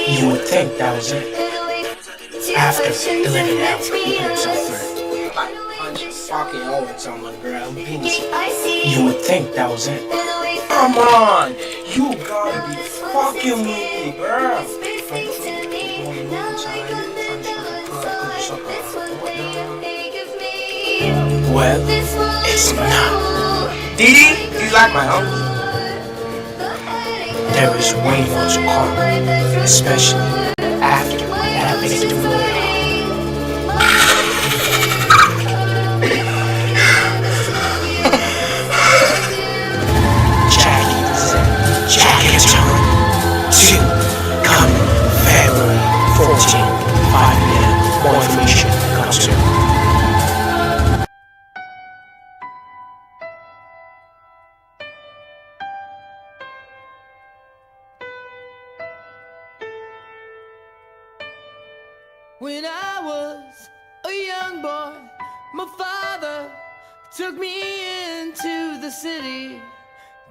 You would think that was it. After delivering that, he put himself through. Like punching fucking Owens on the ground. You would think that was it. Come on! You gotta be fucking with me, girl! Well, it's not. Dee, you like my uncle? There is way more to come, especially after that victory. Jackie's turn to come February 14, 5 p.m. More information comes soon. When I was a young boy, my father took me into the city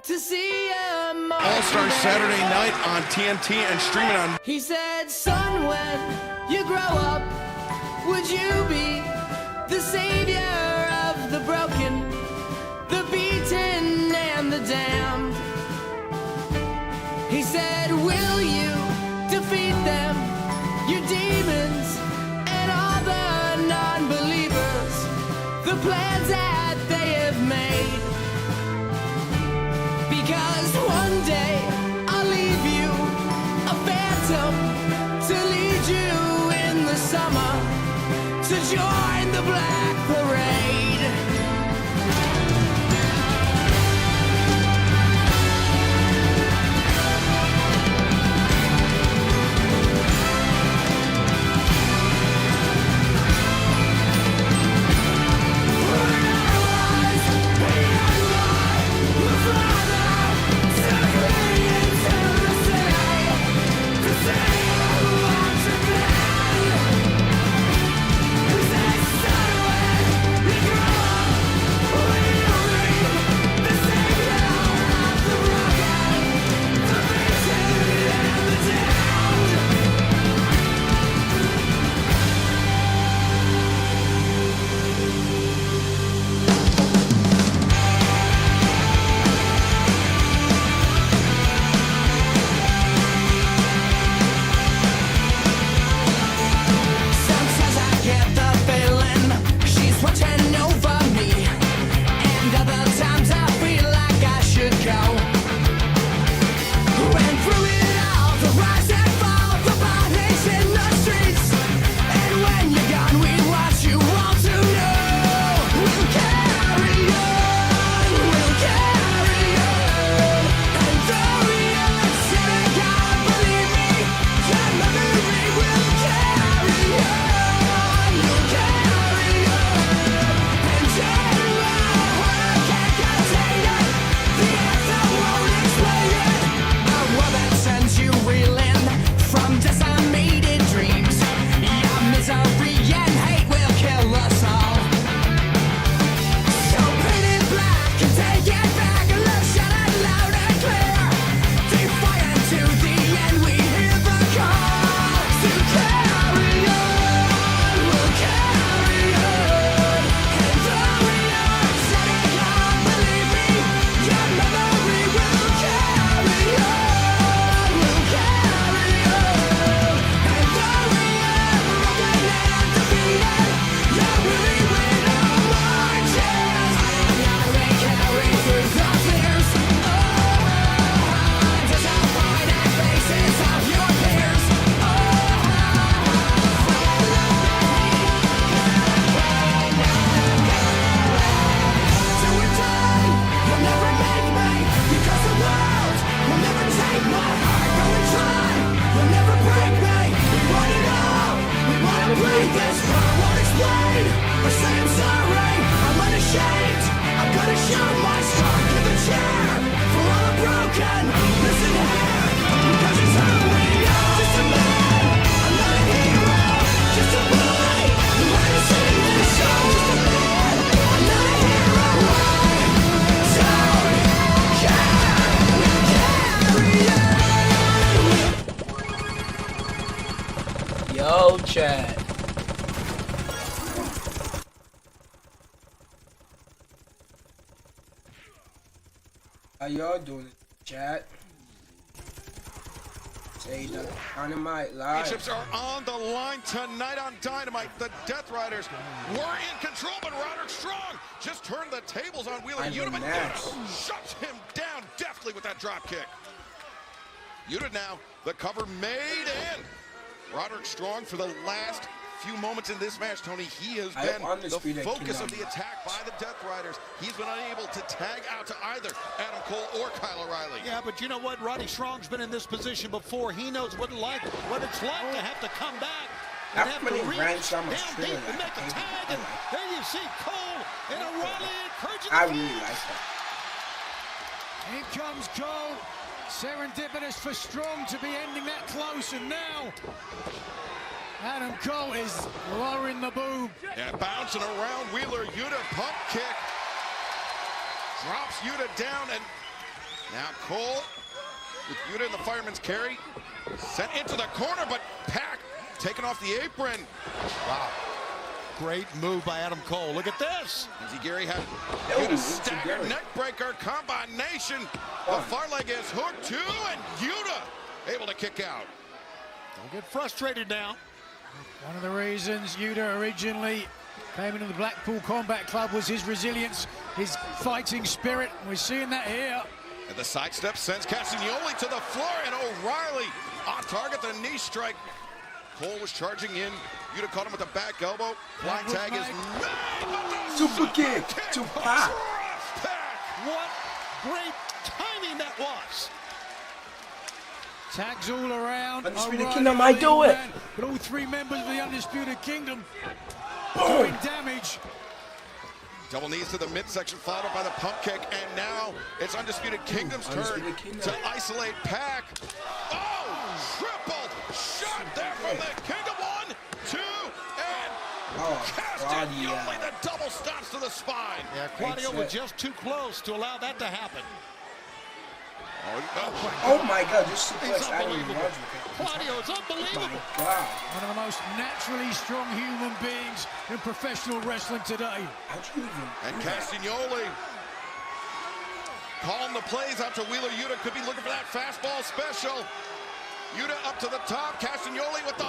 to see a movie. All-Star Saturday night on TNT and streaming on. He said, son, when you grow up, would you be the savior of the broken, the beaten, and the damned? He said, will you defeat them, your demons, and all the non-believers, the plans that they have made? Because one day I'll leave you a phantom to lead you in the summer to join the Black Parade. chat. How y'all doing in the chat? Say the Dynamite live. Championships are on the line tonight on Dynamite. The Death Riders were in control, but Roderick Strong just turned the tables on Wheeler Yuta, but shuts him down deftly with that drop kick. Yuta now, the cover made in. Roderick Strong for the last few moments in this match, Tony, he has been the focus of the attack by the Death Riders. He's been unable to tag out to either Adam Cole or Kyle O'Reilly. Yeah, but you know what? Roddy Strong's been in this position before. He knows what it's like to have to come back and have to reach down deep and make a tag. And there you see Cole and O'Reilly encouraging the really like that. Here comes Cole. Serendipitous for Strong to be ending that close, and now Adam Cole is lowering the boom. Yeah, bouncing around Wheeler Yuta, pump kick. Drops Yuta down, and now Cole with Yuta in the fireman's carry. Sent into the corner, but Pac taken off the apron. Wow. Great move by Adam Cole. Look at this. Gary had Yuta staggered neck breaker combination. The far leg is hooked too, and Yuta able to kick out. Don't get frustrated now. One of the reasons Yuta originally came into the Blackpool Combat Club was his resilience, his fighting spirit. We're seeing that here. And the sidestep sends Castagnoli to the floor, and O'Reilly on target, the knee strike. Cole was charging in. Yuta caught him with the back elbow. Flying tag is made. Super kick to Pac. What great timing that was. Tags all around. Undisputed Kingdom, I do it. But all three members of the Undisputed Kingdom doing damage. Double knees to the midsection, followed up by the pump kick, and now it's Undisputed Kingdom's turn to isolate Pac. Oh, triple shot there from the Kingdom. 1, 2, and Castagnoli, the double stops to the spine. Yeah, Claudio was just too close to allow that to happen. Oh my God, just suplex Claudio is unbelievable. Oh my God. One of the most naturally strong human beings in professional wrestling today. And Castagnoli calling the plays out to Wheeler Yuta. Could be looking for that fastball special. Yuta up to the top. Castagnoli with the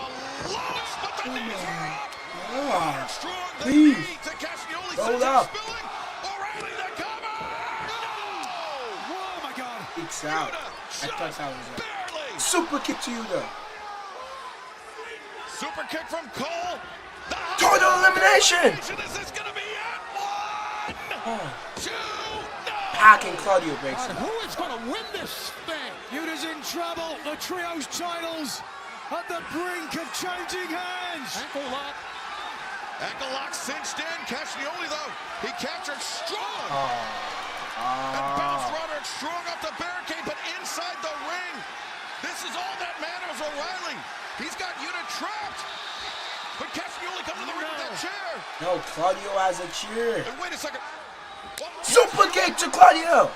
launch, but the knees are up. Strong, the knee to Castagnoli. Hold up. Spilling. O'Reilly the cover. Oh my God. It's out. I thought that was it. Super kick to Yuta. Super kick from Cole. Total elimination. This is going to be it. 1, 2, Pac and Claudio breaks it. Who is going to win this thing? Yuta's in trouble. The trios titles at the brink of changing hands. Ankle lock. Ankle lock cinched in. Castagnoli, though, he captured Strong. And bounced Roderick Strong up the barricade, but inside the ring. This is all that matters, O'Reilly. He's got Yuta trapped. But Castagnoli comes to the ring with that chair. No, Claudio has a chair. And wait a second. Super kick to Claudio.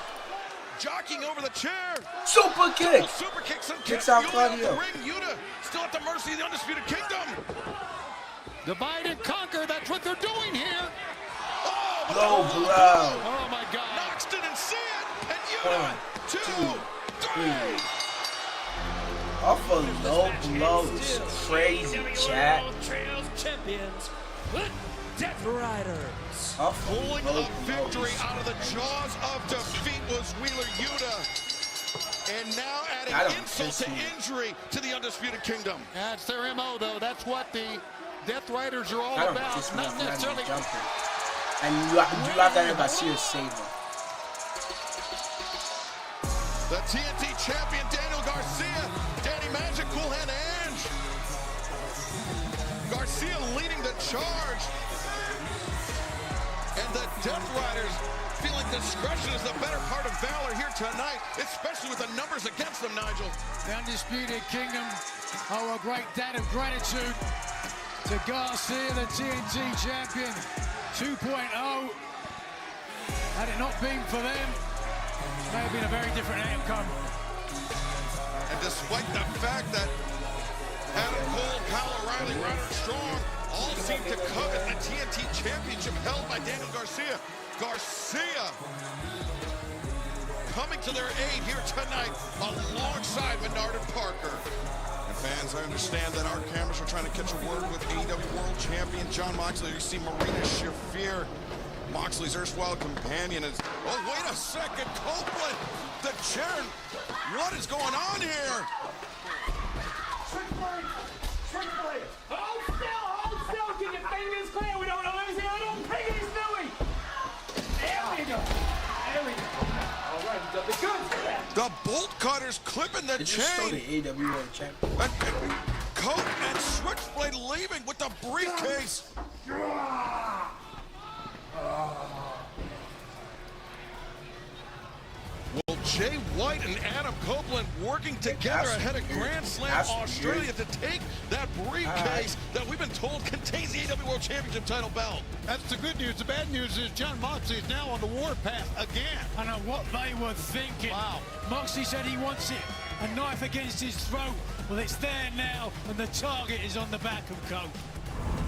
Jockeying over the chair. Super kick. Super kicks and Kicks out Castagnoli Claudio. off the ring. Yuta still at the mercy of the Undisputed Kingdom. Divide and conquer. That's what they're doing here. Oh, Low blow. Oh my God. Knox didn't see it. And Yuta, 2, 3. Off a low blow is crazy, chat. Trails champions, the Death Riders. Off a Pulling low a victory out of the jaws of defeat was Wheeler Yuta. And now adding insult to injury to the Undisputed Kingdom. That's their MO, though. That's what the Death Riders are all I don't about. just Not necessarily. And you have that Garcia save him. The TNT champion Daniel Garcia, Danny Magic, Cool Hand Ange. Garcia leading the charge. And the Death Riders feeling discretion is the better part of valor here tonight, especially with the numbers against them, Nigel. The Undisputed Kingdom owe a great debt of gratitude to Garcia, the TNT champion 2.0. Had it not been for them, it may have been a very different outcome. And despite the fact that Adam Cole, Kyle O'Reilly, Roderick Strong all seem to covet the TNT Championship held by Daniel Garcia. Garcia coming to their aid here tonight alongside Menard and Parker. And fans, I understand that our cameras are trying to catch a word with AEW World Champion Jon Moxley. You see Marina Shafir, Moxley's erstwhile companion. Is, oh, wait a second, Copeland, the chair. What is going on here? Switchblade! Hold still! Keep your fingers clear! We don't want to lose the little piggies, do we? There we go! There we go! All right, you got the goods for that! The bolt cutters clipping the They just stole chain. the AEW World Champion. And Cope and Switchblade leaving with the briefcase. Well, Jay White and Adam Copeland working together ahead of Grand Slam Australia to take that briefcase that we've been told contains the AEW World Championship title belt. That's the good news. The bad news is Jon Moxley is now on the warpath again. I know what they were thinking. Wow. Moxley said he wants it. A knife against his throat. Well, it's there now, and the target is on the back of Cope.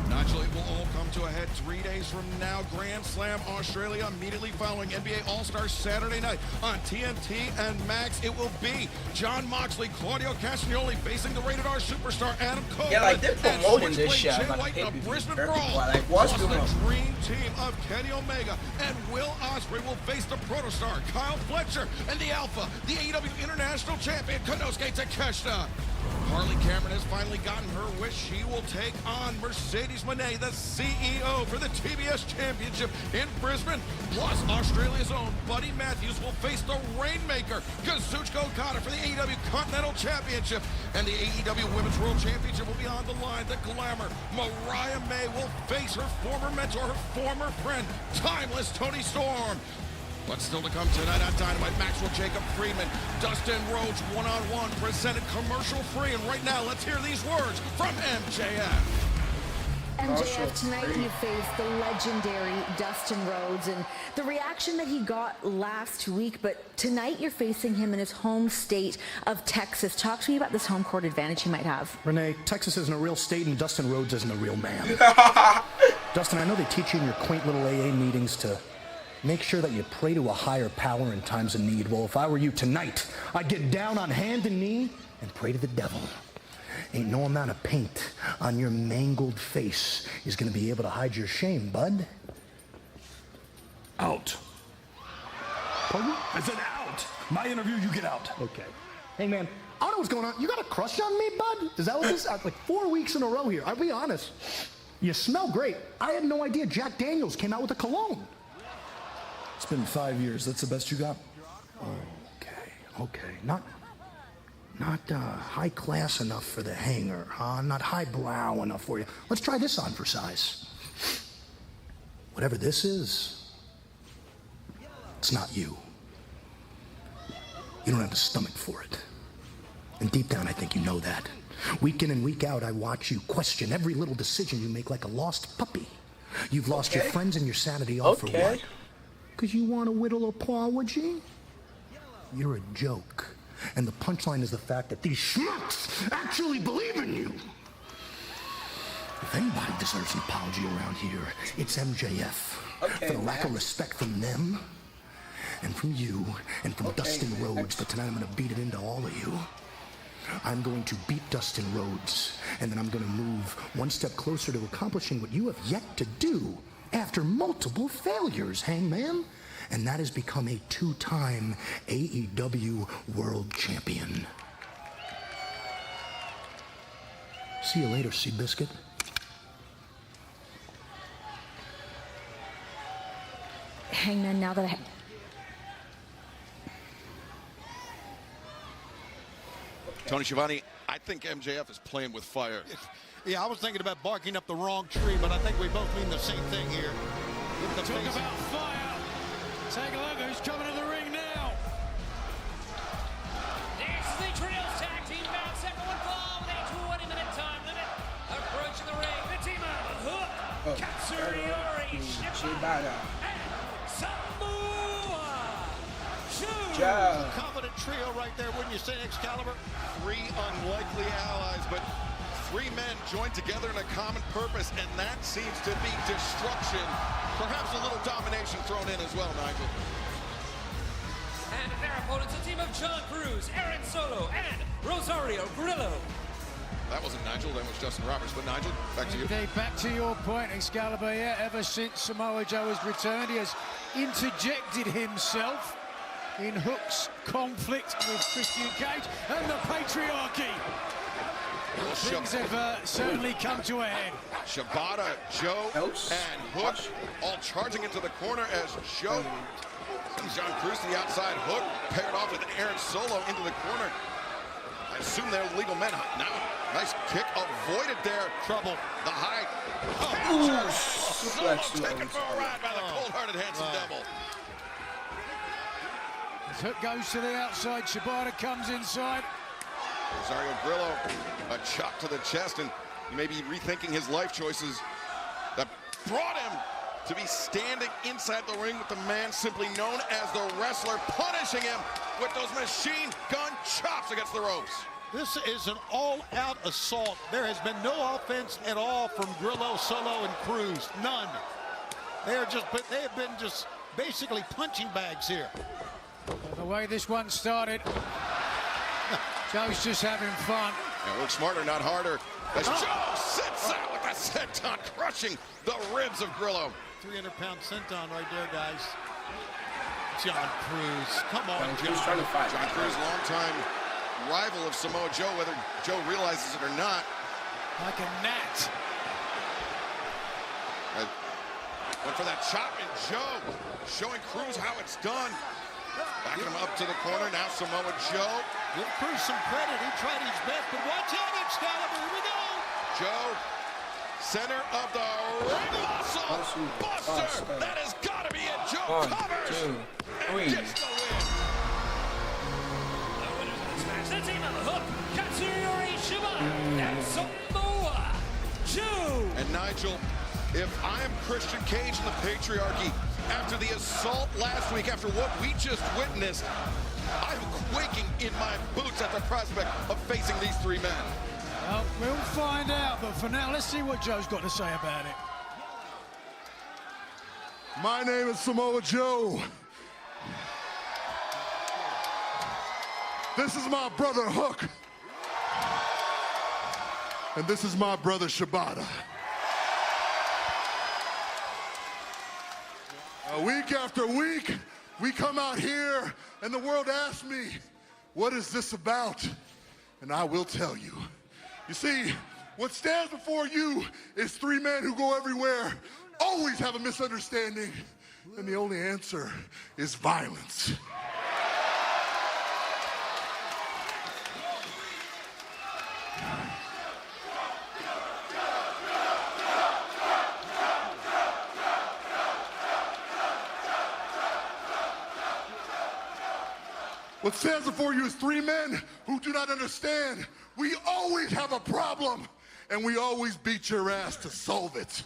Naturally, it will all come to a head 3 days from now. Grand Slam Australia immediately following NBA All-Star Saturday night on TNT and Max. It will be Jon Moxley, Claudio Castagnoli facing the Rated R superstar Adam Copeland. Yeah, like they're promoting this shit. Jay I'm White in a like, Brisbane very brawl. like, what's Plus going on? the dream team of Kenny Omega and Will Ospreay will face the protostar Kyle Fletcher and the Alpha, the AEW International Champion Konosuke Takeshita. Harley Cameron has finally gotten her wish. She will take on Mercedes Moné, the CEO for the TBS Championship in Brisbane. Plus, Australia's own Buddy Matthews will face the Rainmaker, Kazuchika Okada, for the AEW Continental Championship. And the AEW Women's World Championship will be on the line. The Glamour, Mariah May, will face her former mentor, her former friend, Timeless Toni Storm. But still to come tonight on Dynamite, Maxwell Jacob Friedman, Dustin Rhodes one-on-one, presented commercial-free. And right now, let's hear these words from MJF. MJF, tonight you face the legendary Dustin Rhodes, and the reaction that he got last week, but tonight you're facing him in his home state of Texas. Talk to me about this home court advantage he might have. Renee, Texas isn't a real state and Dustin Rhodes isn't a real man. Dustin, I know they teach you in your quaint little AA meetings to make sure that you pray to a higher power in times of need. Well, if I were you tonight, I'd get down on hand and knee and pray to the devil. Ain't no amount of paint on your mangled face is gonna be able to hide your shame, bud. Out. Pardon? I said out. My interview, you get out. Okay. Hey, man, I don't know what's going on. You got a crush on me, bud? Is that what this is? Like 4 weeks in a row here. I'll be honest. You smell great. I had no idea Jack Daniels came out with a cologne. It's been 5 years. That's the best you got? Okay. Not high class enough for the hanger, huh? Not highbrow enough for you. Let's try this on for size. Whatever this is, it's not you. You don't have the stomach for it. And deep down, I think you know that. Week in and week out, I watch you question every little decision you make like a lost puppy. You've lost your friends and your sanity all for what? Because you want to whittle apology? You're a joke. And the punchline is the fact that these schmucks actually believe in you. If anybody deserves an apology around here, it's MJF. For the lack of respect from them, and from you, and from Dustin Rhodes. But tonight I'm going to beat it into all of you. I'm going to beat Dustin Rhodes, and then I'm going to move one step closer to accomplishing what you have yet to do after multiple failures, Hangman. And that has become a 2-time AEW World Champion. See you later, Seabiscuit. Hangman, now that Tony Schiavone, I think MJF is playing with fire. Yeah, I was thinking about barking up the wrong tree, but I think we both mean the same thing here. Talk about fire. Take a look who's coming to the ring now. This is the Trios Tag Team bout, second one fall with a 20-minute time limit. Approaching the ring, the team out of Hook, Katsuyori Shibata, and Samoa Joe. Confident trio right there, wouldn't you say, Excalibur? 3 unlikely allies, but three men joined together in a common purpose, and that seems to be destruction. Perhaps a little domination thrown in as well, Nigel. And their opponents, a team of John Cruz, Aaron Solo, and Rosario Grillo. That wasn't Nigel, that was Justin Roberts. But Nigel, back to you. Indeed, back to your point, Excalibur. Yeah, ever since Samoa Joe has returned, he has interjected himself in Hook's conflict with Christian Cage and the Patriarchy. Things have certainly come to a head. Shibata, Joe, and Hook all charging into the corner as Joe sends John Cruz to the outside. Hook paired off with Aaron Solo into the corner. I assume they're legal men. Now, nice kick avoided there. Trouble. The height. Solo taken for a ride by the cold-hearted Handsome Devil. As Hook goes to the outside, Shibata comes inside. Rosario Grillo, a chop to the chest, and he may be rethinking his life choices that brought him to be standing inside the ring with the man simply known as the Wrestler, punishing him with those machine gun chops against the ropes. This is an all-out assault. There has been no offense at all from Grillo, Solo, and Cruz. None. They have been just basically punching bags here. The way this one started, Joe's just having fun. And work smarter, not harder. As Joe sits out with a senton, crushing the ribs of Grillo. 300-pound senton right there, guys. John Cruz, come on, John Cruz trying to fight. John Cruz, longtime rival of Samoa Joe, whether Joe realizes it or not. Like a gnat. Went for that chop, and Joe showing Cruz how it's done. Backing him up to the corner. Now Samoa Joe. Give Cruz some credit. He tried his best, but watch out, Excalibur. Here we go. Joe, center of the ring muscle. Buster. That has got to be it. Joe covers. 1, 2, 3. Gets the win. The winners of this match, the team of Hook, Katsuyori Shibata, and Samoa Joe. And Nigel, if I am Christian Cage in the Patriarchy, after the assault last week, after what we just witnessed, I'm quaking in my boots at the prospect of facing these three men. Well, we'll find out, but for now, let's see what Joe's got to say about it. My name is Samoa Joe. This is my brother Hook. And this is my brother Shibata. Week after week, we come out here and the world asks me, what is this about? And I will tell you. You see, what stands before you is three men who go everywhere, always have a misunderstanding, and the only answer is violence. What stands before you is three men who do not understand. We always have a problem, and we always beat your ass to solve it.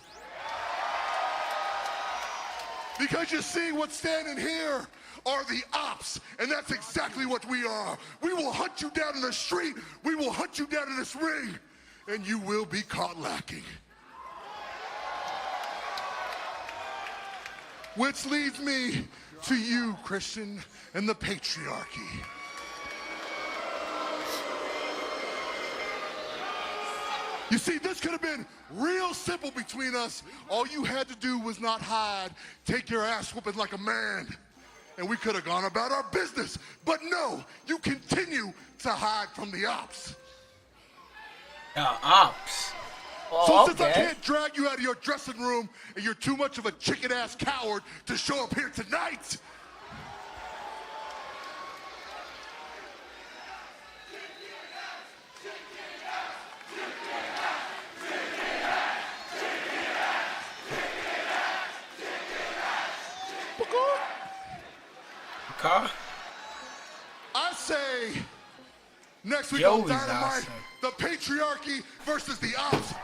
Because you see, what's standing here are the ops, and that's exactly what we are. We will hunt you down in the street, we will hunt you down in this ring, and you will be caught lacking. Which leads me to you, Christian, and the Patriarchy. You see, this could have been real simple between us. All you had to do was not hide, take your ass whooping like a man, and we could have gone about our business. But no, you continue to hide from the ops. Ops. Oh, So since okay. I can't drag you out of your dressing room and you're too much of a chicken-ass coward to show up here tonight, I say next week on Joey's Dynamite, awesome. the Patriarchy versus the ops.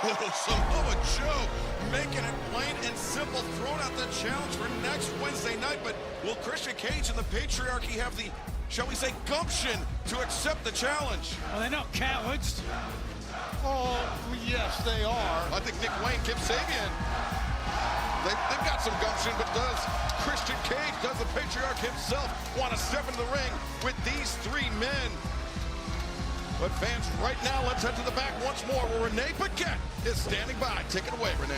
Oh, Samoa Joe making it plain and simple, throwing out the challenge for next Wednesday night. But will Christian Cage and the Patriarchy have the, shall we say, gumption to accept the challenge? Well, they're not cowards. Oh, yes, they are. I think Nick Wayne, Kip Sabian, they've got some gumption, but does Christian Cage, does the Patriarch himself want to step into the ring with these three men? But fans, right now, let's head to the back once more where Renee Paquette is standing by. Take it away, Renee.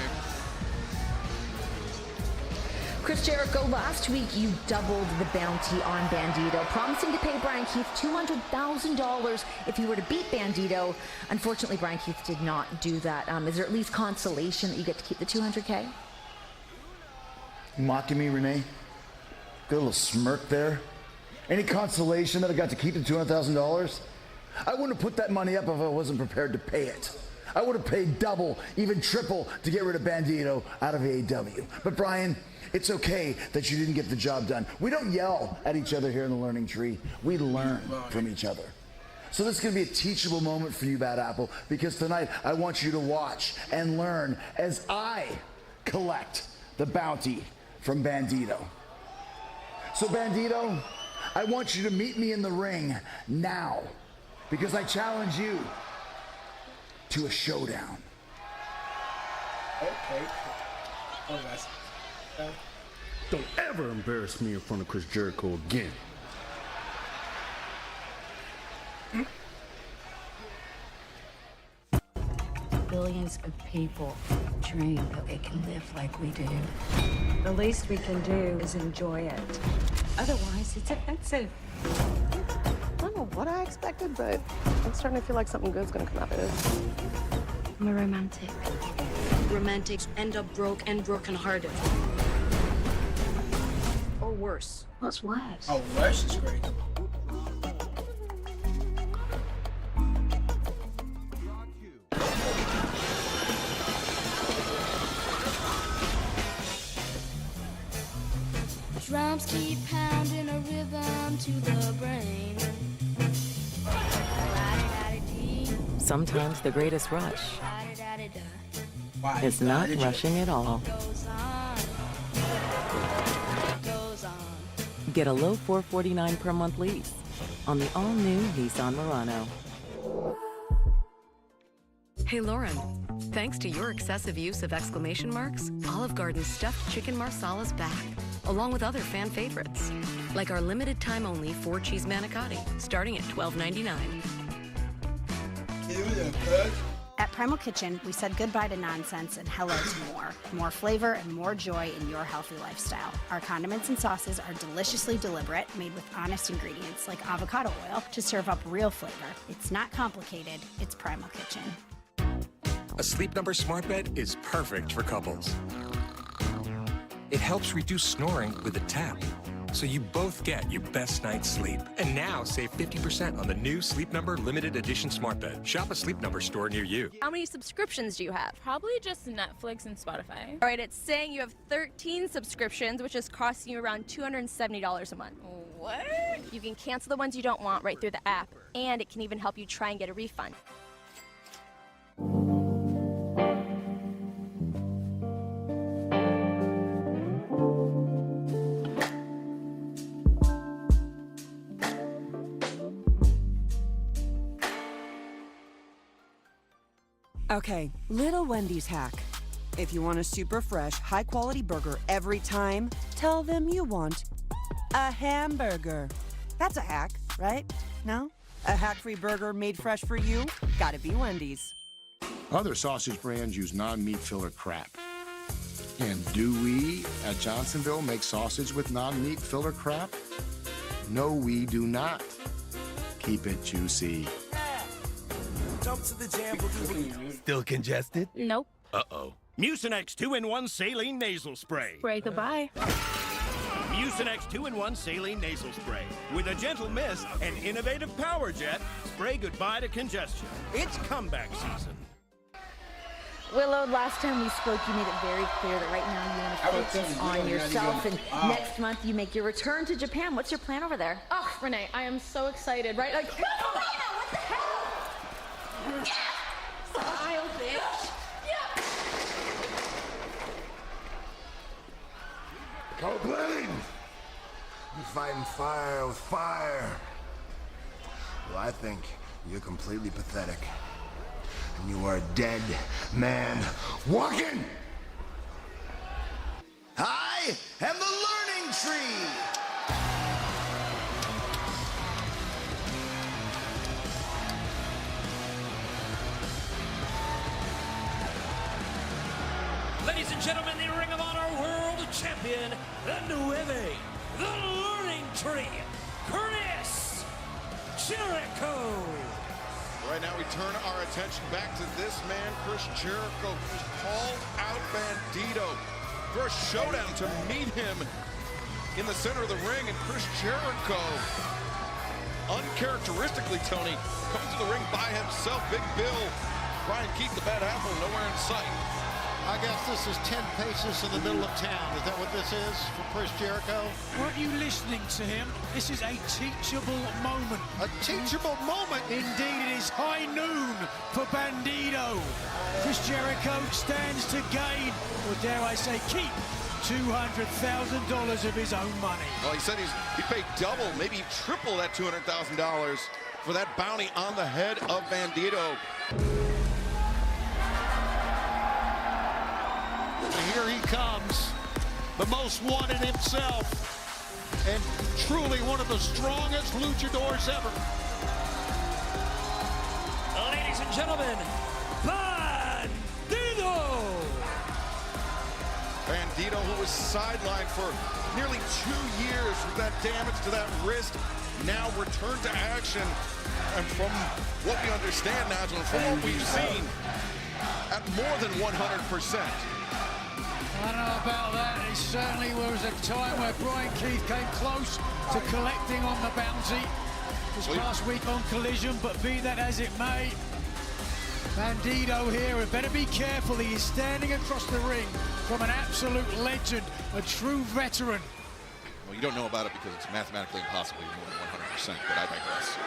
Chris Jericho, last week you doubled the bounty on Bandito, promising to pay Brian Keith $200,000 if he were to beat Bandito. Unfortunately, Brian Keith did not do that. Is there at least consolation that you get to keep the $200K? You mocking me, Renee? Got a little smirk there. Any consolation that I got to keep the $200,000? I wouldn't have put that money up if I wasn't prepared to pay it. I would have paid double, even triple, to get rid of Bandito out of AEW. But Brian, it's okay that you didn't get the job done. We don't yell at each other here in the Learning Tree. We learn from each other. So this is going to be a teachable moment for you, Bad Apple, because tonight I want you to watch and learn as I collect the bounty from Bandito. So Bandito, I want you to meet me in the ring now, because I challenge you to a showdown. Okay. Oh, that's... Don't ever embarrass me in front of Chris Jericho again. Billions of people dream that they can live like we do. The least we can do is enjoy it. Otherwise, it's offensive. I don't know what I expected, but I'm starting to feel like something good's gonna come out of this. I'm a romantic. Romantics end up broke and brokenhearted. Or worse. What's worse? Oh, worse is great. Drums keep pounding a rhythm to the brain. Sometimes the greatest rush is not rushing at all. Get a low $449 per month lease on the all-new Nissan Murano. Hey Lauren, thanks to your excessive use of exclamation marks, Olive Garden's stuffed chicken marsala's back, along with other fan favorites, like our limited time only 4-cheese manicotti, starting at $12.99. At Primal Kitchen, we said goodbye to nonsense and hello to more. More flavor and more joy in your healthy lifestyle. Our condiments and sauces are deliciously deliberate, made with honest ingredients like avocado oil to serve up real flavor. It's not complicated, it's Primal Kitchen. A Sleep Number smart bed is perfect for couples. It helps reduce snoring with a tap, so you both get your best night's sleep. And now save 50% on the new Sleep Number limited edition smart bed. Shop a Sleep Number store near you. How many subscriptions do you have? Probably just Netflix and Spotify. All right, it's saying you have 13 subscriptions, which is costing you around $270 a month. What? You can cancel the ones you don't want right through the app, and it can even help you try and get a refund. Okay, Little Wendy's hack. If you want a super fresh, high-quality burger every time, tell them you want a hamburger. That's a hack, right? No? A hack-free burger made fresh for you? Gotta be Wendy's. Other sausage brands use non-meat filler crap. And do we at Johnsonville make sausage with non-meat filler crap? No, we do not. Keep it juicy. Jump to the jam. Still congested? Nope. Uh-oh. Mucinex 2-in-1 Saline Nasal Spray. Spray goodbye. Mucinex 2-in-1 Saline Nasal Spray. With a gentle mist and innovative power jet, spray goodbye to congestion. It's comeback season. Willow, last time we spoke, you made it very clear that right now you want to focus on yourself, and next month you make your return to Japan. What's your plan over there? Oh, Renee, I am so excited, right? Like, what the hell? Yes! Smile, bitch! Yeah! Copeland! You're fighting fire with fire. Well, I think you're completely pathetic. and you are a dead man walking. I am the Learning Tree. Ladies and gentlemen, the Ring of Honor World Champion, the Nueve, the Learning Tree, Chris Jericho. Right now we turn our attention back to this man, Chris Jericho, who's called out Bandito for a showdown to meet him in the center of the ring. And Chris Jericho, uncharacteristically, Tony, coming to the ring by himself. Big Bill, Brian Keith, the Bad Apple, nowhere in sight. I guess this is 10 paces in the middle of town. Is that what this is for Chris Jericho? Weren't you listening to him? This is a teachable moment. A teachable moment? Indeed, it is high noon for Bandito. Chris Jericho stands to gain, or dare I say keep, $200,000 of his own money. Well, he said he paid double, maybe triple that $200,000 for that bounty on the head of Bandito. Here he comes, the most wanted himself, and truly one of the strongest luchadors ever. Ladies and gentlemen, Bandito! Bandito, who was sidelined for nearly 2 years with that damage to that wrist, now returned to action. And from what we understand, Nigel, and from what we've seen, at more than 100%. I don't know about that. It certainly was a time where Brian Keith came close to collecting on the bounty this past week on Collision, but be that as it may, Bandito here, better be careful. He is standing across the ring from an absolute legend, a true veteran. Well, you don't know about it because it's mathematically impossible, more than 100%, but I digress.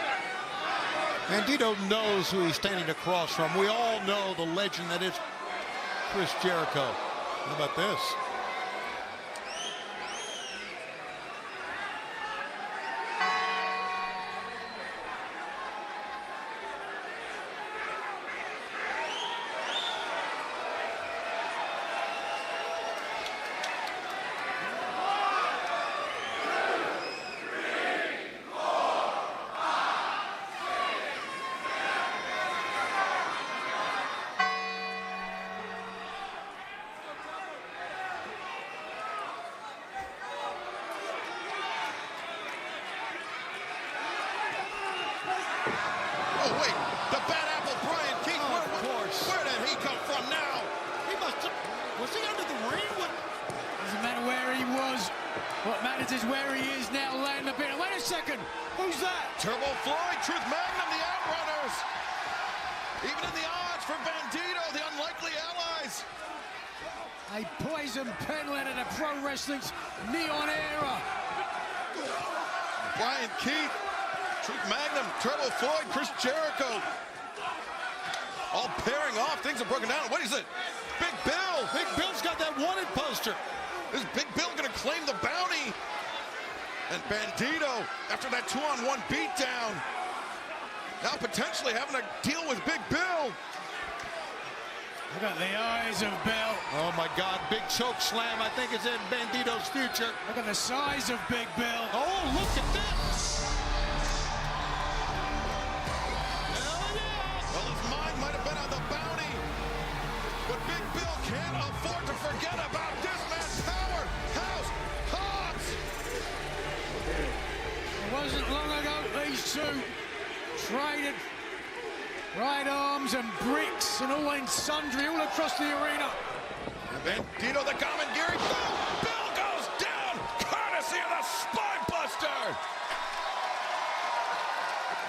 Bandito knows who he's standing across from. We all know the legend that is Chris Jericho. How about this? Oh, wait, the Bad Apple, Brian Keith. Oh, of course. Where did he come from now? He must have, was he under the ring? Doesn't matter where he was. What matters is where he is now, laying the bit. Wait a second, who's that? Turbo Floyd, Truth Magnum, the Outrunners. Even in the odds for Bandito, the unlikely allies. A poison pen led into pro wrestling's neon era. Brian Keith, Truth Magnum, Turbo Floyd, Chris Jericho. All pairing off. Things are broken down. What is it? Big Bill. Big Bill's got that wanted poster. Is Big Bill going to claim the bounty? And Bandito, after that 2-on-1 beatdown, now potentially having to deal with Big Bill. Look at the eyes of Bill. Oh my God, big choke slam, I think is in Bandito's future. Look at the size of Big Bill. Oh, look at this. Well, his mind might have been on the bounty, but Big Bill can't afford to forget about this man's powerhouse Hobbs. It wasn't long ago these two traded right arms and bricks and all in sundry all across the arena. Bandito, the commentary. Bill goes down, courtesy of the Spine Buster.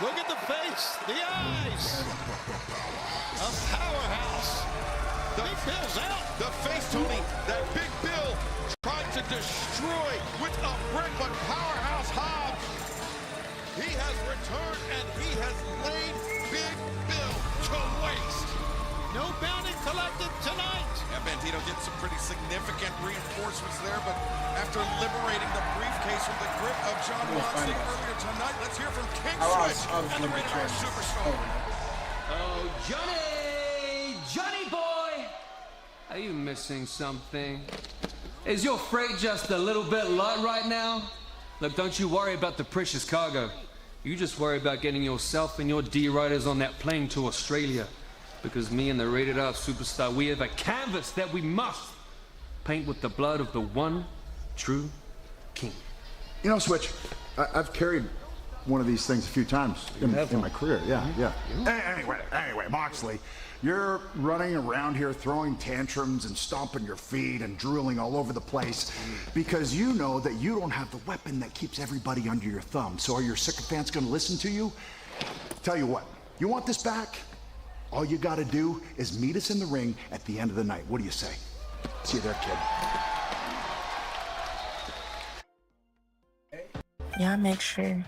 Look at the face, the eyes. A powerhouse. Big Bill's out. The face, Tony, that Big Bill tried to destroy with a brick, but powerhouse Hobbs, he has returned and he has laid Big Bill to waste. No bounty collected tonight. Yeah, Bandito did some pretty significant reinforcements there, but after liberating the briefcase from the grip of John Moxley earlier tonight, let's hear from King Switch and the Rated R Superstar. Oh, Johnny Are you missing something? Is your freight just a little bit light right now? Look, don't you worry about the precious cargo. You just worry about getting yourself and your D-Riders on that plane to Australia. Because me and the Rated R Superstar, we have a canvas that we must paint with the blood of the one true king. You know, Switch, I've carried one of these things a few times in my career. Yeah. Anyway, Moxley, you're running around here throwing tantrums and stomping your feet and drooling all over the place because you know that you don't have the weapon that keeps everybody under your thumb. So are your sycophants going to listen to you? Tell you what, you want this back? All you got to do is meet us in the ring at the end of the night. What do you say? See you there, kid. Y'all make sure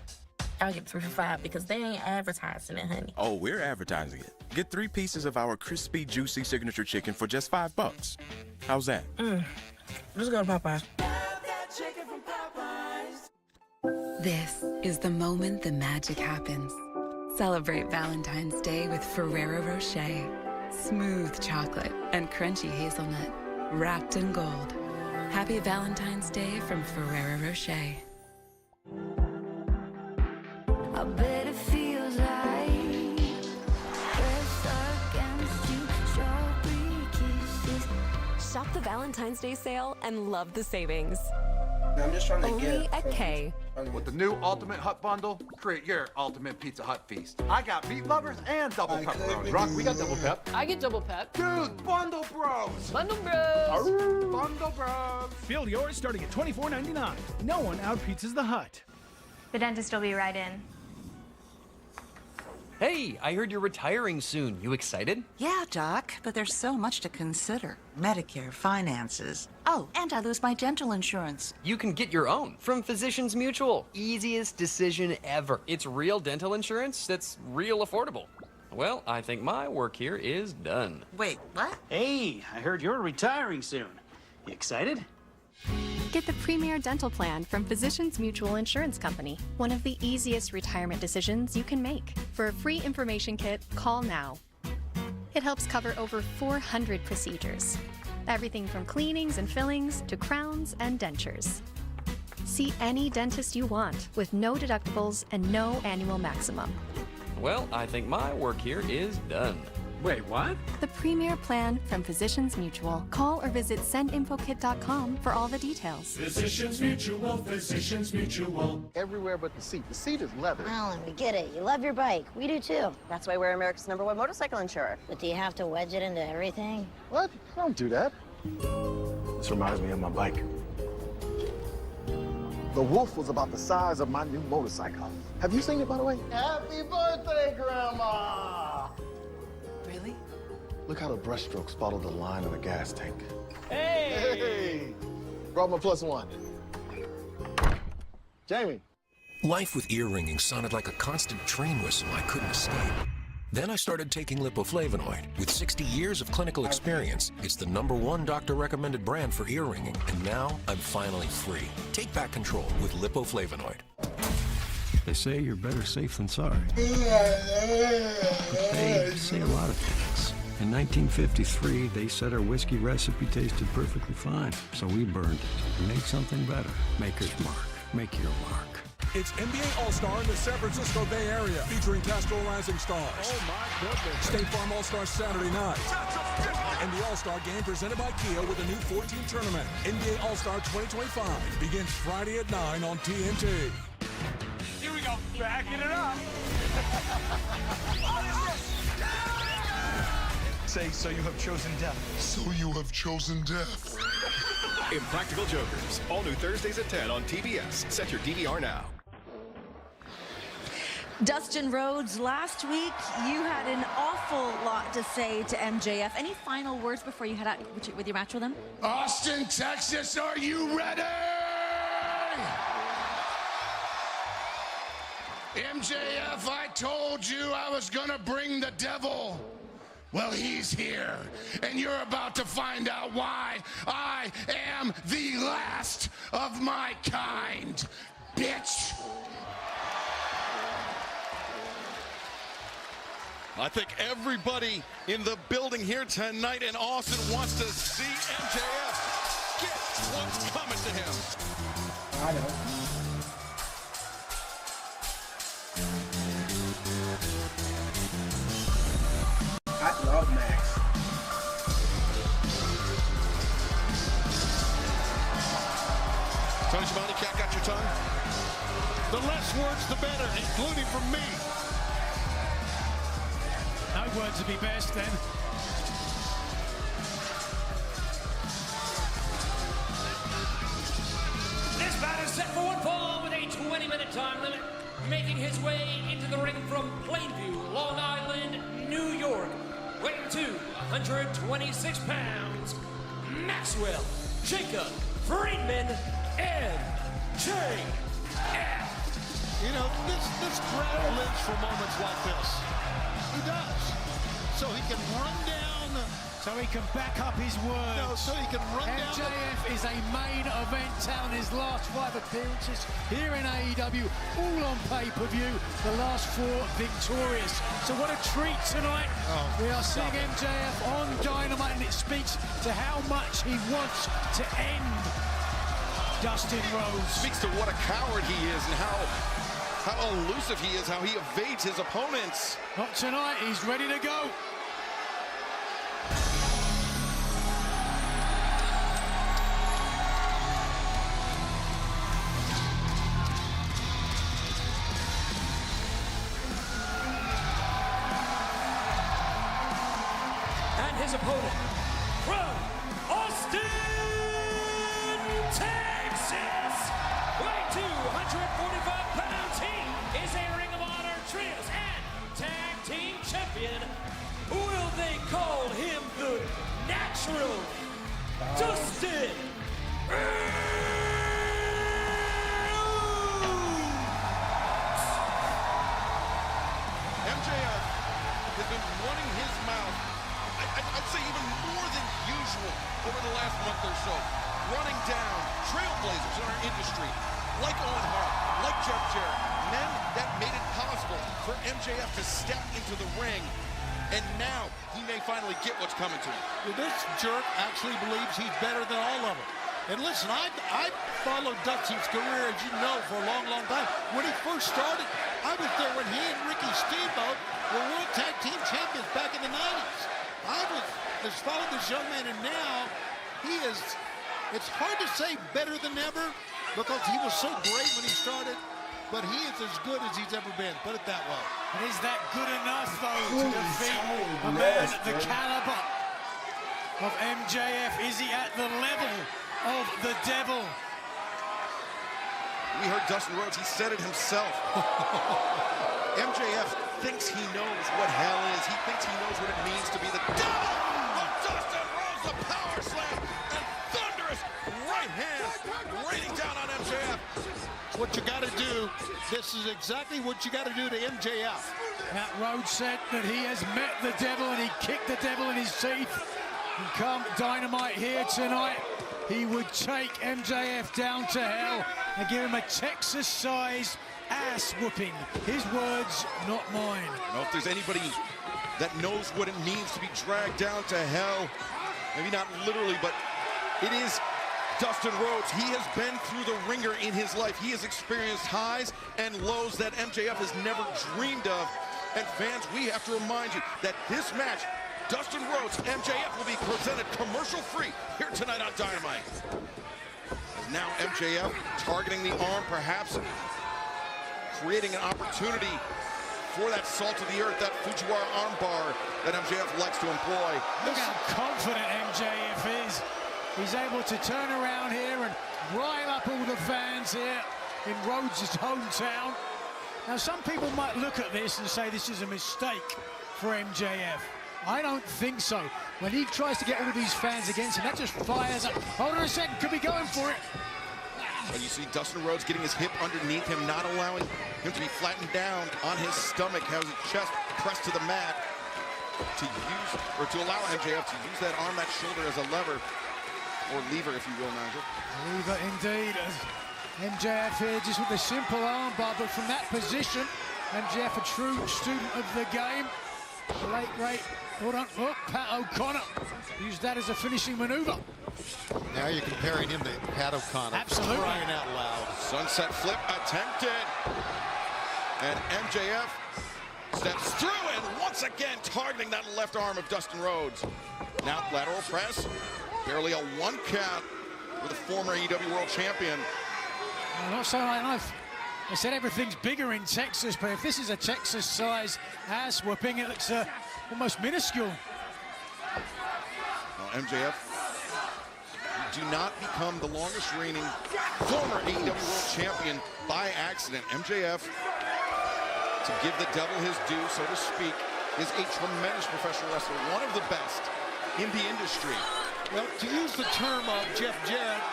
y'all get 3 for $5 because they ain't advertising it, honey. Oh, we're advertising it. Get 3 pieces of our crispy, juicy signature chicken for just $5. How's that? Let's go to Popeyes. This is the moment the magic happens. Celebrate Valentine's Day with Ferrero Rocher. Smooth chocolate and crunchy hazelnut, wrapped in gold. Happy Valentine's Day from Ferrero Rocher. I bet it feels like pressed against you, strawberry kisses. Shop the Valentine's Day sale and love the savings. I'm just trying to Only at K. With the new Ultimate Hut Bundle, create your ultimate Pizza Hut feast. I got meat lovers and double pepperoni. Rock, we got double pep. I get double pep. Dude, Bundle Bros! Bundle Bros! Bundle Bros! Build yours starting at $24.99. No one out-pizzas the Hut. The dentist will be right in. Hey, I heard you're retiring soon. You excited? Yeah, Doc, but there's so much to consider. Medicare, finances. Oh, and I lose my dental insurance. You can get your own from Physicians Mutual. Easiest decision ever. It's real dental insurance that's real affordable. Well, I think my work here is done. Wait, what? Hey, I heard you're retiring soon. You excited? Get the Premier Dental Plan from Physicians Mutual Insurance Company, one of the easiest retirement decisions you can make. For a free information kit, call now. It helps cover over 400 procedures, everything from cleanings and fillings to crowns and dentures. See any dentist you want with no deductibles and no annual maximum. Well, I think my work here is done. Wait, what? The Premier Plan from Physicians Mutual. Call or visit sendinfokit.com for all the details. Physicians Mutual, Physicians Mutual. Everywhere but the seat. The seat is leather. Alan, we get it. You love your bike. We do too. That's why we're America's #1 motorcycle insurer. But do you have to wedge it into everything? What? Don't do that. This reminds me of my bike. The Wolf was about the size of my new motorcycle. Have you seen it, by the way? Happy birthday, Grandma! Really? Look how the brushstrokes follow the line of the gas tank. Hey! Brought my +1. Jamie. Life with ear ringing sounded like a constant train whistle I couldn't escape. Then I started taking Lipoflavonoid. With 60 years of clinical experience, it's the #1 doctor-recommended brand for ear ringing. And now I'm finally free. Take back control with Lipoflavonoid. They say you're better safe than sorry. But they say a lot of things. In 1953, they said our whiskey recipe tasted perfectly fine, so we burned it and made something better. Maker's Mark. Make your mark. It's NBA All-Star in the San Francisco Bay Area, featuring Castro Rising Stars. Oh, my goodness. State Farm All-Star Saturday night. And the All-Star Game presented by Kia with a new 14 tournament. NBA All-Star 2025 begins Friday at 9 on TNT. Here we go. Backing it up. Say, so you have chosen death. So you have chosen death. Impractical Jokers. All new Thursdays at 10 on TBS. Set your DVR now. Dustin Rhodes, last week you had an awful lot to say to MJF. Any final words before you head out with your match with him? Austin, Texas, are you ready? MJF, I told you I was gonna bring the devil. Well, he's here, and you're about to find out why I am the last of my kind, bitch. I think everybody in the building here tonight in Austin wants to see MJF get what's coming to him. I know. I love Max. Tony Schiavone, Cat, got your tongue? The less words, the better, including from me. No words would be best then. This bout is set for one fall with a 20-minute time limit. Making his way into the ring from Plainview, Long Island, New York. Weighing to 126 pounds, Maxwell Jacob Friedman, MJF. You know, this crowd lives for moments like this. He does. So he can run down. So he can back up his words. No, so he can run down. MJF is a main event talent. His last 5 appearances here in AEW, all on pay-per-view. The last 4 victorious. So what a treat tonight. We are seeing MJF on Dynamite, and it speaks to how much he wants to end Dustin Rhodes. Speaks to what a coward he is and how elusive he is, how he evades his opponents. Not tonight, he's ready to go. And his opponent from Austin, Texas, weighing 245 pounds, he is a Ring of Honor Trios and Tag Team Champion. Will they call him the Natural? Dustin MJF has been running his mouth, I'd say even more than usual over the last month or so. Running down trailblazers in our industry, like Owen Hart, like Jeff Jarrett, men that made it possible for MJF to step into the ring. And now he may finally get what's coming to him. Well, this jerk actually believes he's better than all of them. And listen, I followed Dustin's career, as you know, for a long, long time. When he first started, I was there when he and Ricky Steamboat were World Tag Team Champions back in the 90s. I was just following this young man, and now he is, it's hard to say better than ever because he was so great when he started, but he is as good as he's ever been, put it that way. And is that good enough, though, to defeat a man at the caliber of MJF? Is he at the level of the devil? We heard Dustin Rhodes, he said it himself. MJF thinks he knows what hell is. He thinks he knows what it means to be the devil. But Dustin Rhodes, the power slam and thunderous right hand raining down on MJF. What you got to do, this is exactly what you got to do to MJF. Matt Rhodes said that he has met the devil and he kicked the devil in his teeth. And come Dynamite here tonight, he would take MJF down to hell and give him a Texas-sized ass whooping. His words, not mine. I don't know if there's anybody that knows what it means to be dragged down to hell. Maybe not literally, but it is Dustin Rhodes. He has been through the ringer in his life. He has experienced highs and lows that MJF has never dreamed of. And fans, we have to remind you that this match, Dustin Rhodes, MJF, will be presented commercial-free here tonight on Dynamite. Now MJF targeting the arm, perhaps creating an opportunity for that salt of the earth, that Fujiwara armbar that MJF likes to employ. Look how confident MJF is. He's able to turn around here and rile up all the fans here in Rhodes' hometown. Now, some people might look at this and say this is a mistake for MJF. I don't think so. When he tries to get all these fans against him, that just fires up. Hold on a second, could be going for it. And you see Dustin Rhodes getting his hip underneath him, not allowing him to be flattened down on his stomach, has his chest pressed to the mat to use, or to allow MJF to use that arm, that shoulder as a lever, or lever, if you will, Nigel. Lever indeed. MJF here just with a simple armbar, but from that position, MJF a true student of the game. Late great. Hold on. Oh, Pat O'Connor used that as a finishing maneuver. Now you're comparing him to Pat O'Connor. Absolutely. Crying out loud. Sunset flip attempted. And MJF steps through and once again targeting that left arm of Dustin Rhodes. Now lateral press. Barely a 1 count with the former AEW World Champion. Well, not so like life. They said everything's bigger in Texas, but if this is a Texas-size ass whooping, it looks almost minuscule. Now MJF, you do not become the longest reigning former AEW World Champion by accident. MJF, to give the devil his due, so to speak, is a tremendous professional wrestler, one of the best in the industry. Well, to use the term of Jeff Jarrett,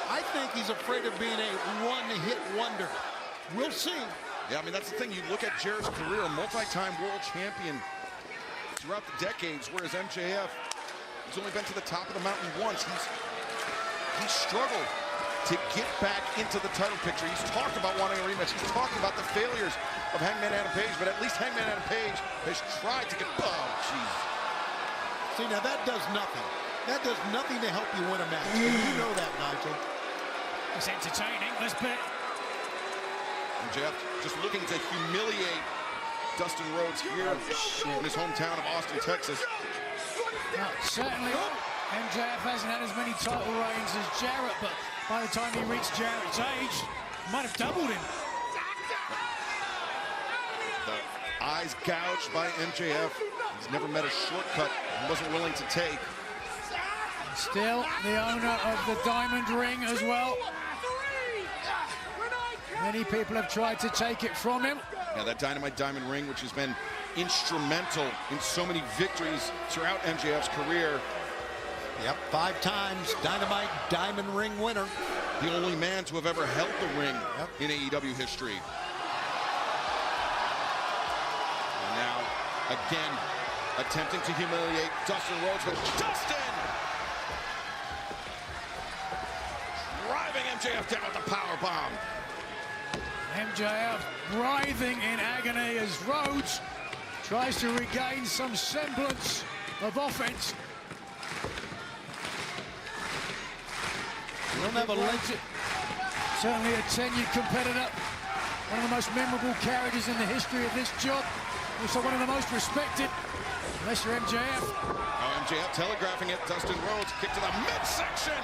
I think he's afraid of being a one-hit wonder. We'll see. Yeah, I mean, that's the thing. You look at Jarrett's career, a multi-time world champion throughout the decades, whereas MJF, he's only been to the top of the mountain once. He's struggled to get back into the title picture. He's talked about wanting a rematch. He's talked about the failures of Hangman Adam Page, but at least Hangman Adam Page has tried to get... Oh, jeez. See, now that does nothing. That does nothing to help you win a match. And you know that, Nigel. It's entertaining, this bit. MJF just looking to humiliate Dustin Rhodes here in his hometown of Austin, Texas. Well, certainly, MJF hasn't had as many title reigns as Jarrett, but by the time he reached Jarrett's age, might have doubled him. The eyes gouged by MJF. He's never met a shortcut he wasn't willing to take. Still the owner of the diamond ring as well. Many people have tried to take it from him. Yeah, that Dynamite Diamond Ring, which has been instrumental in so many victories throughout MJF's career. Yep, 5 times Dynamite Diamond Ring winner. The only man to have ever held the ring in AEW history. And now, again, attempting to humiliate Dustin Rhodes, but Dustin! Driving MJF down with the powerbomb. MJF writhing in agony as Rhodes tries to regain some semblance of offense. We don't have a legend. Certainly a tenured competitor. One of the most memorable characters in the history of this job. Also one of the most respected, unless you're MJF. Oh, MJF telegraphing it. Dustin Rhodes kick to the midsection.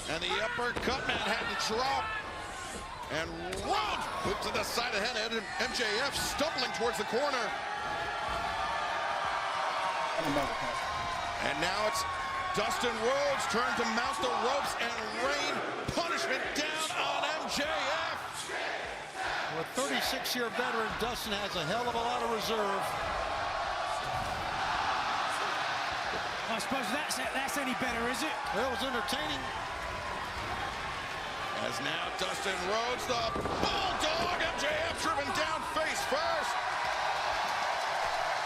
And the uppercut, Manhattan drop. And Rhodes whip to the side of the head. MJF stumbling towards the corner. And now it's Dustin Rhodes' turn to mount the ropes and rain punishment down on MJF. Well, a 36-year veteran, Dustin has a hell of a lot of reserve. I suppose that's any better, is it? Well, it was entertaining. As now Dustin Rhodes, the Bulldog, MJF driven down face first.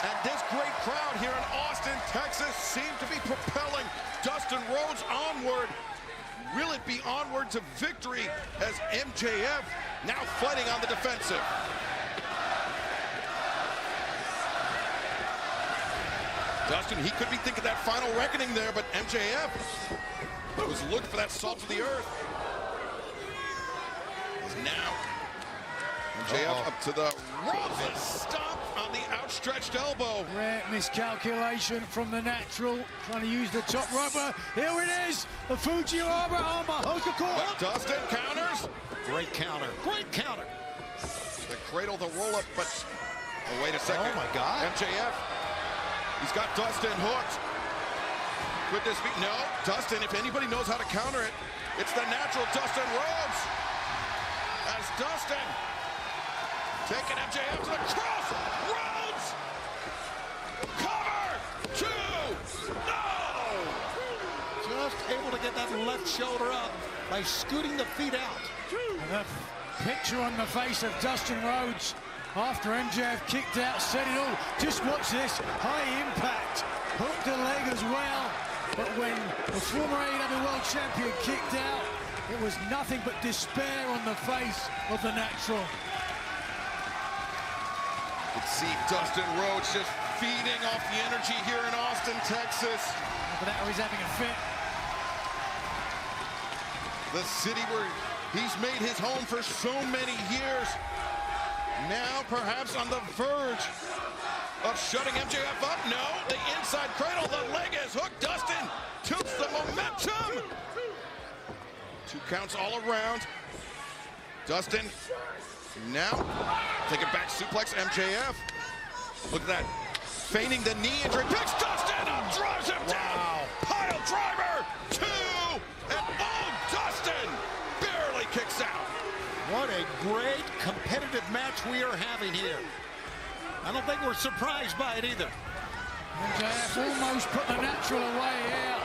And this great crowd here in Austin, Texas, seemed to be propelling Dustin Rhodes onward. Will it be onward to victory as MJF now fighting on the defensive? Dustin, he could be thinking that final reckoning there, but MJF was looking for that salt of the earth. Now, MJF up to the Rhodes stomp on the outstretched elbow. Rare miscalculation from the Natural, trying to use the top rope. Here it is, the Fujiwara Armbar Hokakoa. Dustin counters. Great counter. Great counter. The cradle, the roll-up, but oh, wait a second. Oh, my God. MJF, he's got Dustin hooked. Could this be? No, Dustin, if anybody knows how to counter it, it's the Natural Dustin Rhodes. As Dustin taking MJF to the cross. Rhodes! Cover! 2! No! Just able to get that left shoulder up by scooting the feet out. And the picture on the face of Dustin Rhodes after MJF kicked out said it all. Just watch this. High impact. Hooked the leg as well. But when the former AEW World Champion kicked out, it was nothing but despair on the face of the Natural. You can see Dustin Rhodes just feeding off the energy here in Austin, Texas. Look at that, he's having a fit. The city where he's made his home for so many years. Now perhaps on the verge of shutting MJF up. No, the inside cradle, the leg is hooked. Dustin tilts the momentum. 2 counts all around. Dustin now taking back suplex. MJF. Look at that. Feigning the knee injury. Picks Dustin up, drives him down. Pile driver. 2. And oh, Dustin barely kicks out. What a great competitive match we are having here. I don't think we're surprised by it either. MJF almost put the natural away here.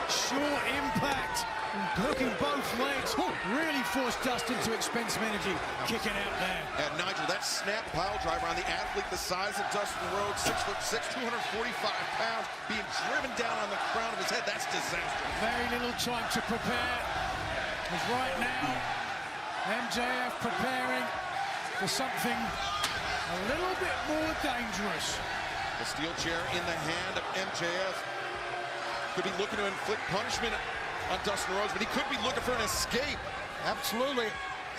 Short impact. Hooking both legs. Really forced Dustin to expend some energy. Kicking out there. And Nigel, that snap pile driver on the athlete the size of Dustin Rhodes, 6'6", 245 pounds, being driven down on the crown of his head. That's disastrous. Very little time to prepare. Because right now, MJF preparing for something a little bit more dangerous. The steel chair in the hand of MJF. Could be looking to inflict punishment on Dustin Rhodes, but he could be looking for an escape. Absolutely.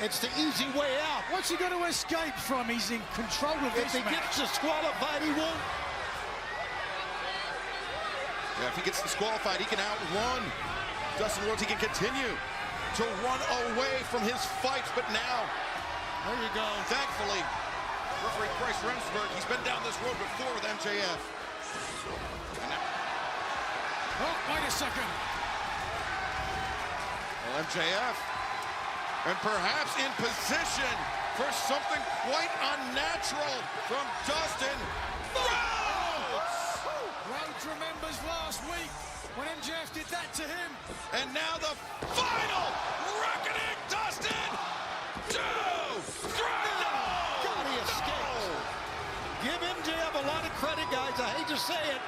It's the easy way out. What's he going to escape from? He's in control of If this he match. gets disqualified, he won't. Yeah, if he gets disqualified, he can outrun Dustin Rhodes. He can continue to run away from his fights, but now, there you go. Thankfully, referee Bryce Remsburg, he's been down this road before with MJF. Oh, wait a second. Well, MJF, and perhaps in position for something quite unnatural from Dustin Rhodes. Rhodes remembers last week when MJF did that to him. And now the final reckoning, Dustin. 2, 3, no! God, he escapes. Give MJF a lot of credit, guys. I hate to say it.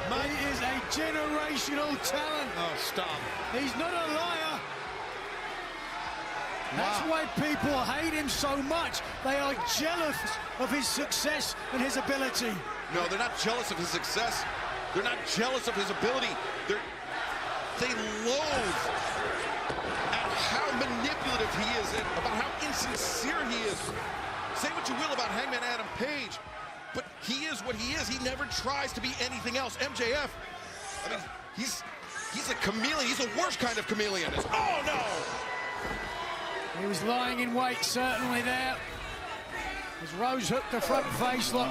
He is a generational talent. Oh, stop. He's not a liar. That's why people hate him so much. They are jealous of his success and his ability. No, they're not jealous of his success. They're not jealous of his ability. They loathe at how manipulative he is and about how insincere he is. Say what you will about Hangman Adam Page, but he is what he is. He never tries to be anything else. MJF, I mean, he's a chameleon. He's the worst kind of chameleon. Oh, no! He was lying in wait, certainly there. As Rhodes hooked the front face lock.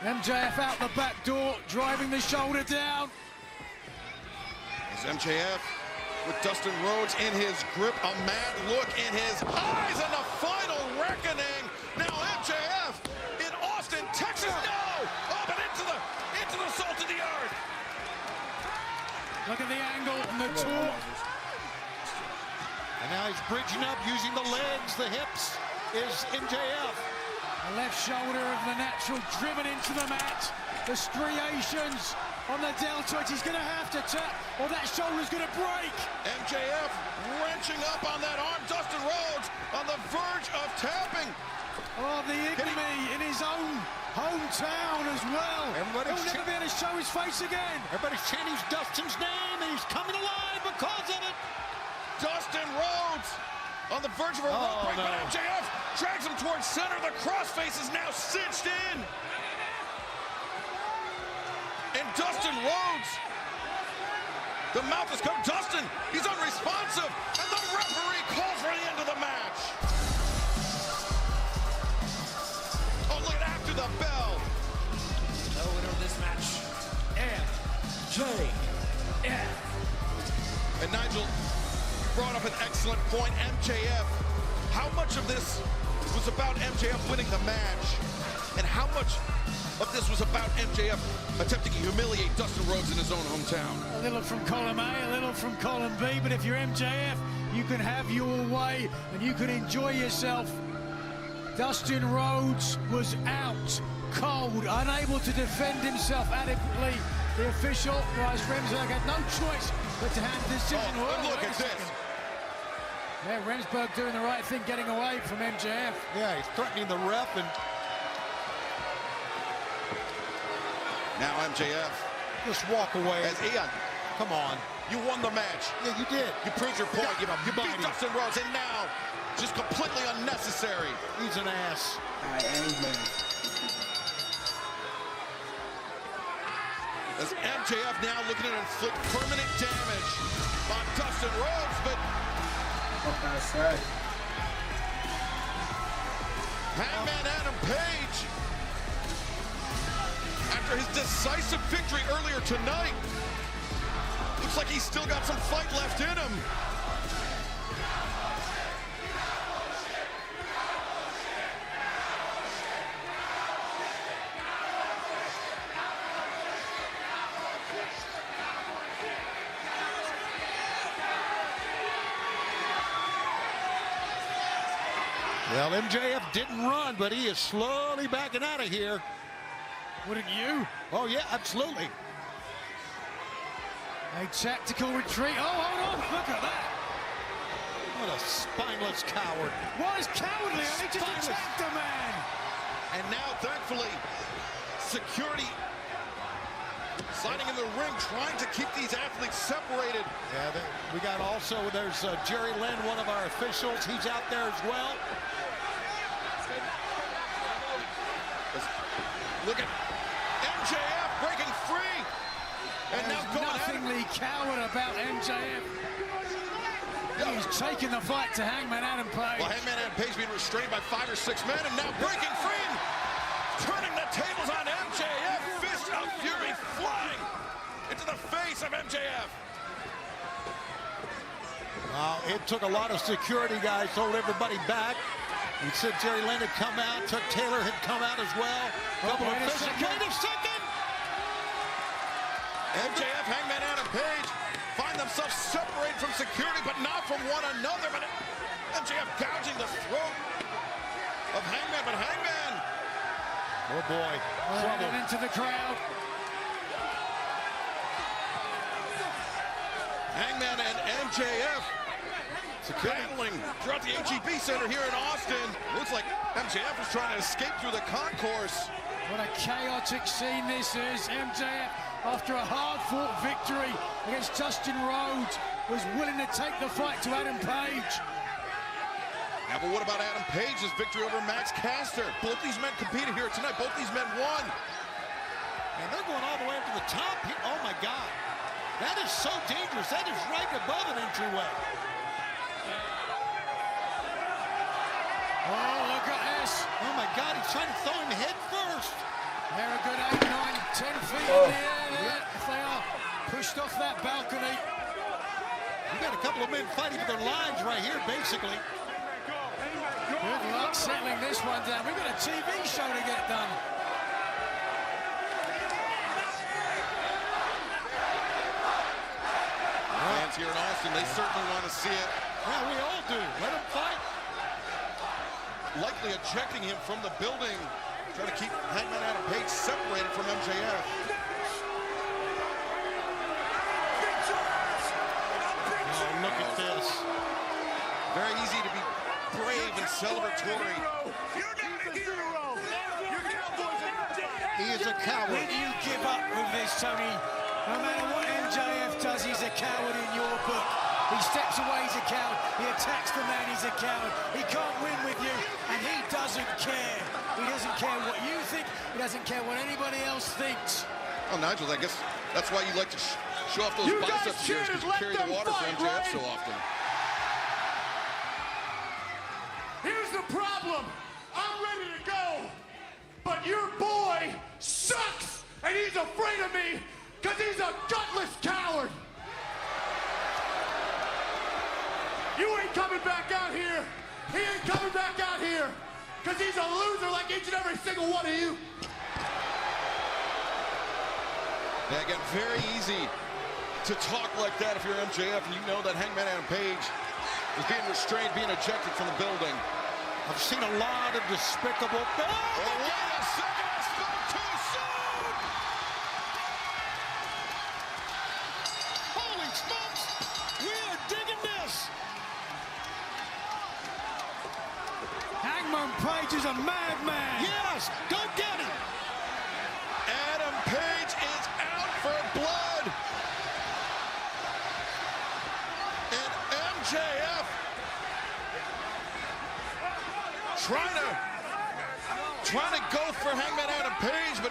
MJF out the back door, driving the shoulder down. As MJF with Dustin Rhodes in his grip, a mad look in his eyes, and the final reckoning. Now MJF in Austin, Texas. No! Up and into the salt of the earth. Look at the angle and the torque. And now he's bridging up using the legs, the hips, is MJF. The left shoulder of the natural driven into the mat. The striations on the deltoid. He's going to have to tap or that shoulder's going to break. MJF wrenching up on that arm. Dustin Rhodes on the verge of tapping. Oh, the ignominy in his own hometown as well. He'll never be able to show his face again. Everybody's chanting Dustin's name, and he's coming alive because of it. Dustin Rhodes on the verge of a rope break, but MJF drags him towards center. The crossface is now cinched in. And Dustin Rhodes, the mouth has come. Dustin, he's unresponsive, and the referee calls for the end of the match. Oh, look at after the bell. The winner of this match, MJF. And Nigel brought up an excellent point. MJF, how much of this was about MJF winning the match, and how much of this was about MJF attempting to humiliate Dustin Rhodes in his own hometown? A little from column A, a little from column B, but if you're MJF, you can have your way and you can enjoy yourself. Dustin Rhodes was out cold, unable to defend himself adequately. The official, Bryce Remsburg, had no choice but to hand the decision. Oh, look at this. Yeah, Remsburg doing the right thing, getting away from MJF. Yeah, he's threatening the ref, and Now MJF. Just walk away. As Ian, come on. You won the match. Yeah, you did. You proved your point. You beat mighty. Dustin Rhodes, and now just completely unnecessary. He's an ass. As MJF now looking to inflict permanent damage on Dustin Rhodes, but Hangman Adam Page, after his decisive victory earlier tonight, looks like he's still got some fight left in him. Well, MJF didn't run, but he is slowly backing out of here. Wouldn't you? Oh, yeah, absolutely. A tactical retreat. Oh, hold on. Look at that. What a spineless coward. What is cowardly? He just attacked a man. And now, thankfully, security signing in the ring, trying to keep these athletes separated. Yeah, we got also, there's Jerry Lynn, one of our officials. He's out there as well. Look at MJF breaking free. And now going nothingly coward about MJF. He's taking the fight to Hangman Adam Page. Well, Hangman Adam Page being restrained by 5 or 6 men, and now breaking free, turning the tables on MJF. Fist of fury flying into the face of MJF. Wow, it took a lot of security guys to hold everybody back. We said Jerry Lynn had come out, Chuck Taylor had come out as well. Couple of officials. Wait a second! MJF, Hangman Adam Page find themselves separated from security, but not from one another. But MJF gouging the throat of Hangman, but Hangman. Oh boy, trouble. Into the crowd. Hangman and MJF battling throughout the HEB Center here in Austin. Looks like MJF is trying to escape through the concourse. What a chaotic scene this is. MJF, after a hard-fought victory against Dustin Rhodes, was willing to take the fight to Adam Page. Now, but what about Adam Page's victory over Max Caster? Both these men competed here tonight. Both these men won. And they're going all the way up to the top. Oh, my God. That is so dangerous. That is right above an entryway. Oh, look at this. Oh, my God. He's trying to throw him head first. They're a good 8, 9, 10 feet in the air there. If they are pushed off that balcony. You got a couple of men fighting for their lives right here, basically. Good luck settling this one down. We've got a TV show to get done. Fans here in Austin, they certainly want to see it. Yeah, we all do. Let them fight. Likely ejecting him from the building. Trying to keep Hangman Adam Page separated from MJF. Oh, look at this. Very easy to be brave and celebratory. He is a coward. When you give up with this, Tony, no matter what MJF does, he's a coward in your book. He steps away, he's a coward. He attacks the man, he's a coward. He can't win with you, and he doesn't care. He doesn't care what you think. He doesn't care what anybody else thinks. Oh, Nigel, I guess that's why you like to show off those biceps here, because you carry the water for MJF so often. Here's the problem. I'm ready to go, but your boy sucks, and he's afraid of me because he's a gutless coward. You ain't coming back out here. He ain't coming back out here because he's a loser like each and every single one of you. Yeah, again, very easy to talk like that if you're MJF and you know that Hangman Adam Page is being restrained, being ejected from the building. I've seen a lot of despicable... Oh, wait a second, I spoke too soon! Holy smokes! We are digging this! Hangman Page is a madman. Yes, go get him! Adam Page trying to go for Hangman Adam Page, but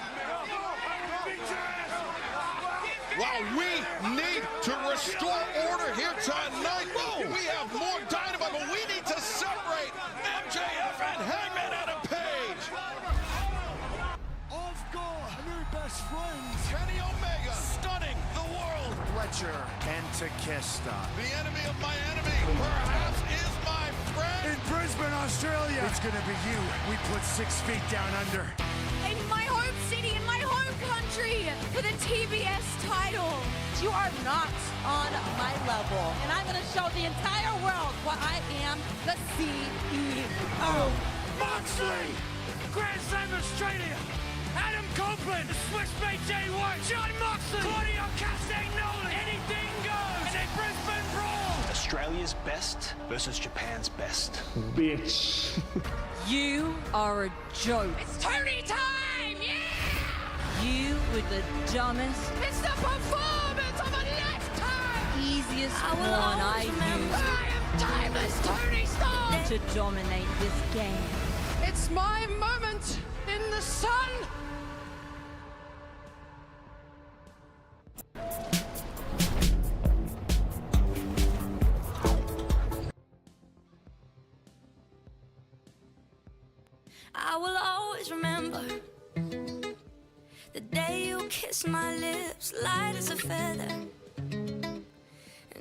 wow, we need to restore order here tonight. We have more Dynamite, but we need to separate MJF and Hangman Adam Page. I've got a new best friend. Kenny Omega stunning the world. Fletcher and Takeshita. The enemy of my enemy perhaps is my friend. In Brisbane, Australia, it's gonna be you. We put 6 feet down under. In my home city, in my home country, for the TBS title. You are not on my level, and I'm going to show the entire world why I am the CEO. Moxley! Grand Slam Australia! Adam Copeland! The Swiss made Jay White! John Moxley! Claudio Castagnoli! Anything goes! In a Brisbane brawl! Australia's best versus Japan's best. Bitch. You are a joke. It's Tony time! Yeah! You were the dumbest. It's the performance of a lifetime! Easiest one I used. I am timeless Tony Storm! To dominate this game. It's my moment in the sun! I will always remember the day you kissed my lips, light as a feather. And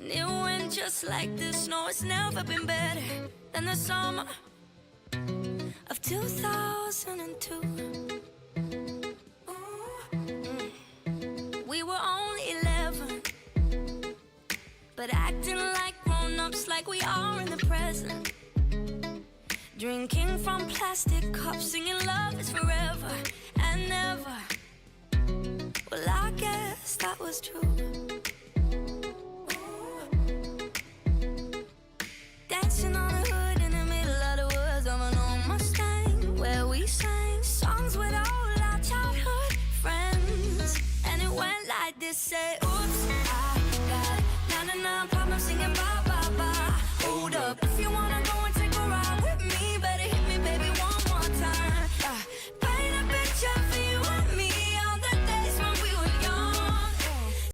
it went just like this. No, it's never been better than the summer of 2002. We were only 11, but acting like grown-ups, like we are in the present. Drinking from plastic cups, singing love is forever and never. Well, I guess that was true. Dancing